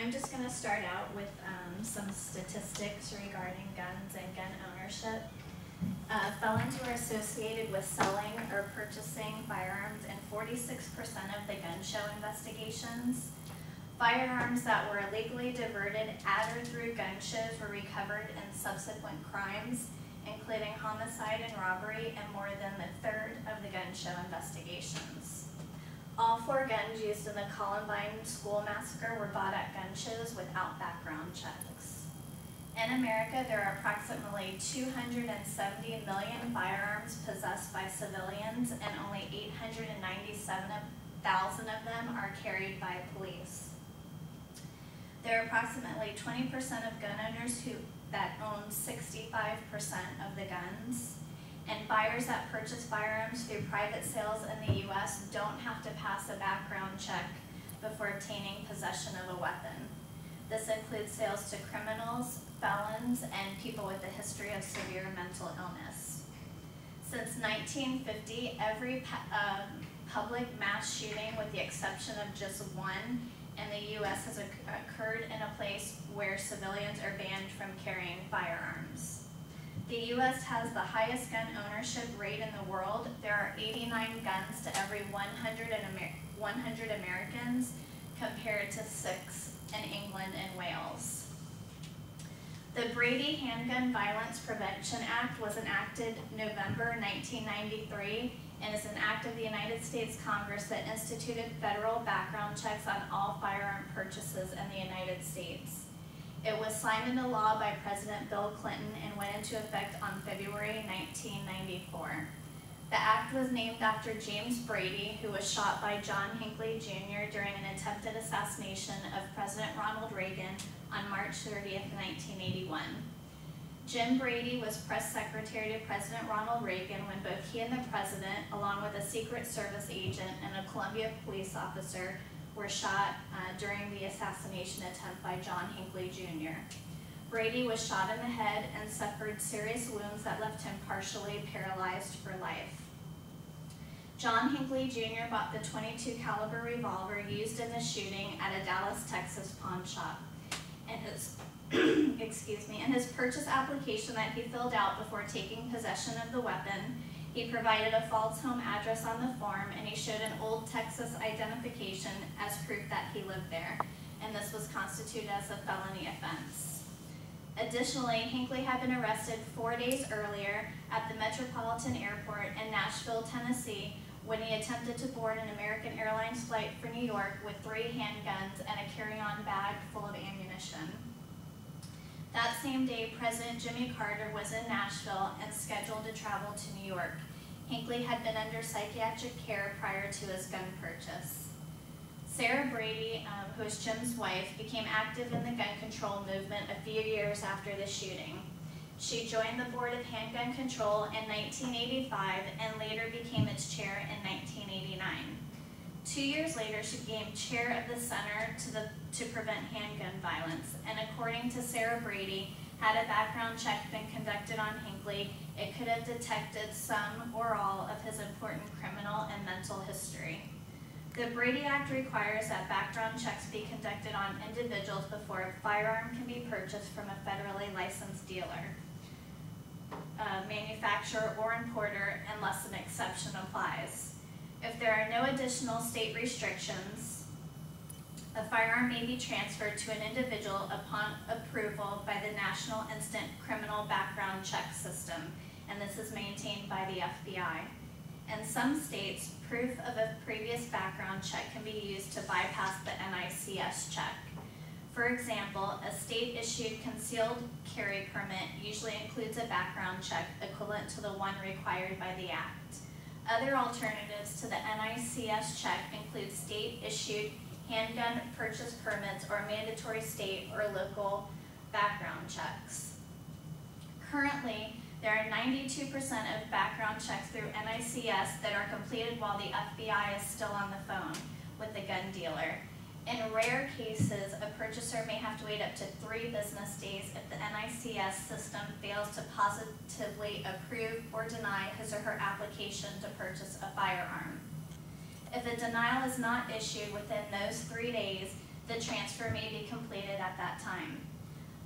I'm just going to start out with some statistics regarding guns and gun ownership. Felons were associated with selling or purchasing firearms in 46% of the gun show investigations. Firearms that were illegally diverted at or through gun shows were recovered in subsequent crimes, including homicide and robbery, in more than a third of the gun show investigations. All 4 guns used in the Columbine school massacre were bought at gun shows without background checks. In America, there are approximately 270 million firearms possessed by civilians, and only 897,000 of them are carried by police. There are approximately 20% of gun owners that own 65% of the guns, and buyers that purchase firearms through private sales in the U.S. don't have to pass a background check before obtaining possession of a weapon. This includes sales to criminals, felons, and people with a history of severe mental illness. Since 1950, every public mass shooting, with the exception of just one in the U.S., has occurred in a place where civilians are banned from carrying firearms. The U.S. has the highest gun ownership rate in the world. There are 89 guns to every 100 Americans, compared to 6 in England and Wales. The Brady Handgun Violence Prevention Act was enacted November 1993 and is an act of the United States Congress that instituted federal background checks on all firearm purchases in the United States. It was signed into law by President Bill Clinton and went into effect on February 1994. The act was named after James Brady, who was shot by John Hinckley Jr. during an attempted assassination of President Ronald Reagan on March 30th, 1981. Jim Brady was press secretary to President Ronald Reagan when both he and the president, along with a Secret Service agent and a Columbia police officer, were shot during the assassination attempt by John Hinckley Jr. Brady was shot in the head and suffered serious wounds that left him partially paralyzed for life. John Hinckley Jr. bought the .22 caliber revolver used in the shooting at a Dallas, Texas pawn shop. In his in his purchase application that he filled out before taking possession of the weapon, he provided a false home address on the form, and he showed an old Texas identification as proof that he lived there, and this was constituted as a felony offense. Additionally, Hinckley had been arrested 4 days earlier at the Metropolitan Airport in Nashville, Tennessee, when he attempted to board an American Airlines flight for New York with 3 handguns and a carry-on bag full of ammunition. That same day, President Jimmy Carter was in Nashville and scheduled to travel to New York. Hinckley had been under psychiatric care prior to his gun purchase. Sarah Brady, who is Jim's wife, became active in the gun control movement a few years after the shooting. She joined the Board of Handgun Control in 1985 and later became its chair in 1989. 2 years later, she became chair of the Center to Prevent Handgun Violence, and according to Sarah Brady, had a background check been conducted on Hinckley, it could have detected some or all of his important criminal and mental history. The Brady Act requires that background checks be conducted on individuals before a firearm can be purchased from a federally licensed dealer, manufacturer, or importer, unless an exception applies. If there are no additional state restrictions, a firearm may be transferred to an individual upon approval by the National Instant Criminal Background Check System, and this is maintained by the FBI. In some states, proof of a previous background check can be used to bypass the NICS check. For example, a state-issued concealed carry permit usually includes a background check equivalent to the one required by the Act. Other alternatives to the NICS check include state-issued handgun purchase permits or mandatory state or local background checks. Currently, there are 92% of background checks through NICS that are completed while the FBI is still on the phone with the gun dealer. In rare cases, a purchaser may have to wait up to 3 business days if the NICS system fails to positively approve or deny his or her application to purchase a firearm. If a denial is not issued within those 3 days, The transfer may be completed at that time.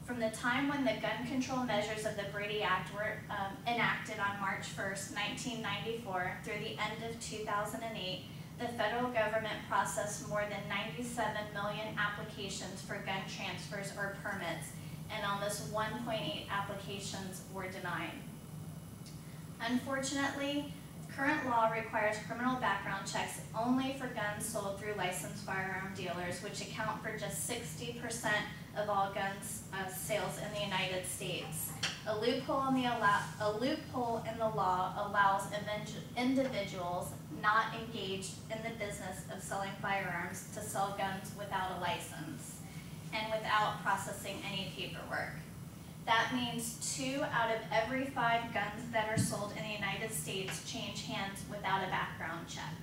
From the time when the gun control measures of the Brady Act were enacted on March 1st, 1994 through the end of 2008, the federal government processed more than 97 million applications for gun transfers or permits, and almost 1.8 applications were denied. Unfortunately, current law requires criminal background checks only for guns sold through licensed firearm dealers, which account for just 60% of all guns sales in the United States. A loophole in the law allows individuals not engaged in the business of selling firearms to sell guns without a license and without processing any paperwork. That means 2 out of every 5 guns that are sold in the United States change hands without a background check.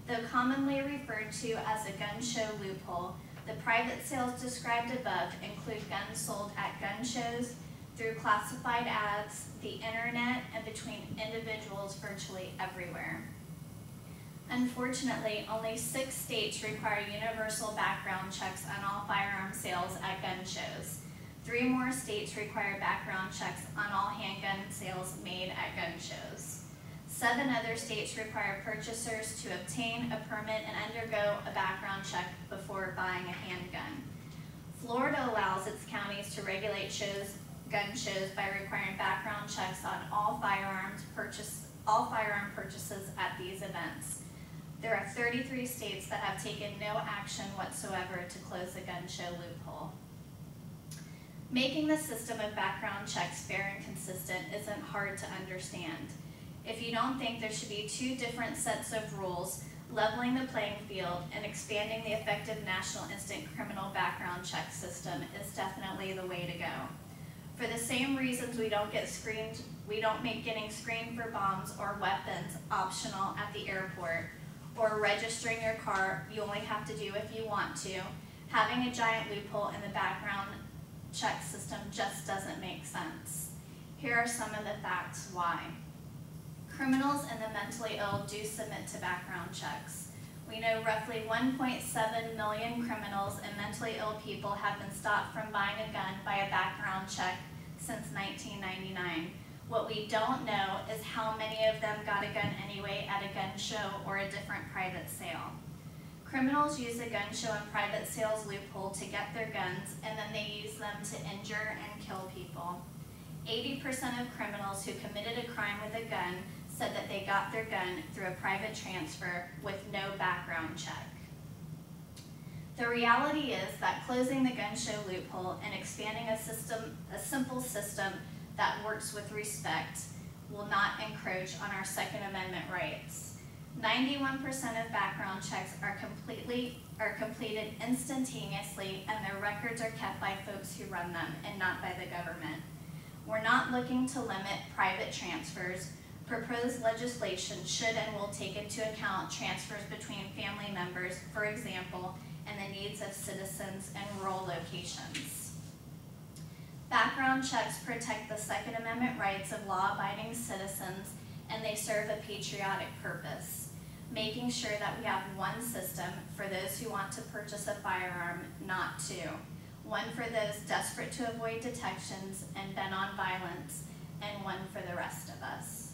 Though commonly referred to as a gun show loophole, the private sales described above include guns sold at gun shows, through classified ads, the internet, and between individuals virtually everywhere. Unfortunately, only 6 states require universal background checks on all firearm sales at gun shows. 3 more states require background checks on all handgun sales made at gun shows. 7 other states require purchasers to obtain a permit and undergo a background check before buying a handgun. Florida allows its counties to regulate gun shows by requiring background checks on all firearm purchases at these events. There are 33 states that have taken no action whatsoever to close the gun show loophole. Making the system of background checks fair and consistent isn't hard to understand. If you don't think there should be 2 different sets of rules, leveling the playing field and expanding the effective national instant criminal background check system is definitely the way to go. For the same reasons we don't make getting screened for bombs or weapons optional at the airport, or registering your car you only have to do if you want to, having a giant loophole in the background check system just doesn't make sense. Here are some of the facts why. Criminals and the mentally ill do submit to background checks. We know roughly 1.7 million criminals and mentally ill people have been stopped from buying a gun by a background check since 1999. What we don't know is how many of them got a gun anyway at a gun show or a different private sale. Criminals use the gun show and private sales loophole to get their guns, and then they use them to injure and kill people. 80% of criminals who committed a crime with a gun said that they got their gun through a private transfer with no background check. The reality is that closing the gun show loophole and expanding a simple system that works with respect will not encroach on our Second Amendment rights. 91% of background checks are completed instantaneously, and their records are kept by folks who run them and not by the government. We're not looking to limit private transfers. Proposed legislation should and will take into account transfers between family members, for example, and the needs of citizens in rural locations. Background checks protect the Second Amendment rights of law-abiding citizens, and they serve a patriotic purpose, making sure that we have one system for those who want to purchase a firearm, not 2. One for those desperate to avoid detections and bent on violence, and one for the rest of us.